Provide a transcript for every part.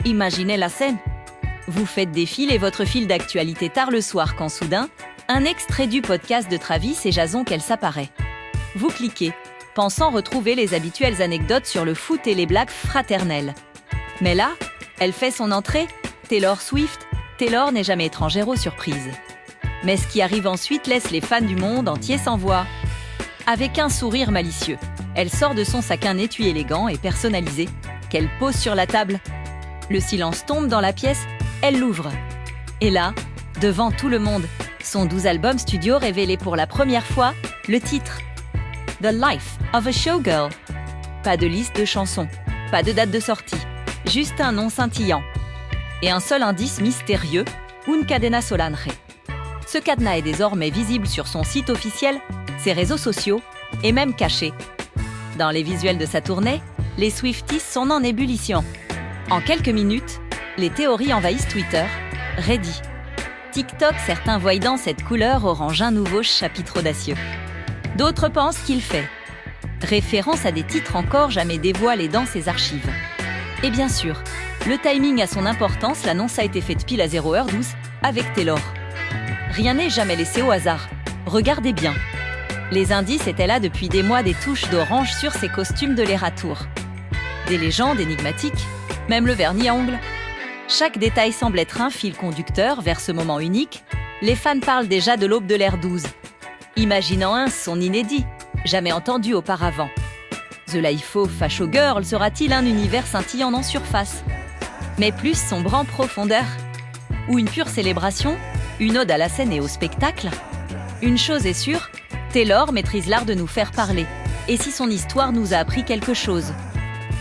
Imaginez la scène. Vous faites défiler votre fil d'actualité tard le soir quand soudain, un extrait du podcast de Travis et Jason qu'elle s'apparaît. Vous cliquez, pensant retrouver les habituelles anecdotes sur le foot et les blagues fraternelles. Mais là, elle fait son entrée, Taylor Swift. Taylor n'est jamais étrangère aux surprises. Mais ce qui arrive ensuite laisse les fans du monde entier sans voix. Avec un sourire malicieux, elle sort de son sac un étui élégant et personnalisé, qu'elle pose sur la table. Le silence tombe dans la pièce, elle l'ouvre. Et là, devant tout le monde, son 12 albums studio révélé pour la première fois, le titre « The Life of a Showgirl ». Pas de liste de chansons, pas de date de sortie, juste un nom scintillant. Et un seul indice mystérieux, Un Cadena Solange. Ce cadenas est désormais visible sur son site officiel, ses réseaux sociaux et même caché. Dans les visuels de sa tournée, les Swifties sont en ébullition. En quelques minutes, les théories envahissent Twitter, Reddit. TikTok, certains voient dans cette couleur orange un nouveau chapitre audacieux. D'autres pensent qu'il fait référence à des titres encore jamais dévoilés dans ses archives. Et bien sûr, le timing a son importance, l'annonce a été faite pile à 0h12 avec Taylor. Rien n'est jamais laissé au hasard. Regardez bien. Les indices étaient là depuis des mois, des touches d'orange sur ses costumes de l'Era-Tour. Des légendes énigmatiques, même le vernis à ongles. Chaque détail semble être un fil conducteur vers ce moment unique. Les fans parlent déjà de l'aube de l'ère 12. Imaginant un son inédit, jamais entendu auparavant. The Life of a Showgirl sera-t-il un univers scintillant en surface, mais plus sombre en profondeur? Ou une pure célébration? Une ode à la scène et au spectacle? Une chose est sûre, Taylor maîtrise l'art de nous faire parler. Et si son histoire nous a appris quelque chose?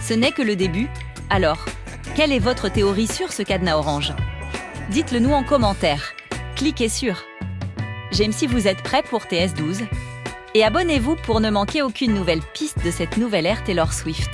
Ce n'est que le début. Alors, quelle est votre théorie sur ce cadenas orange? Dites-le nous en commentaire. Cliquez sur j'aime si vous êtes prêts pour TS12. Et abonnez-vous pour ne manquer aucune nouvelle piste de cette nouvelle ère Taylor Swift.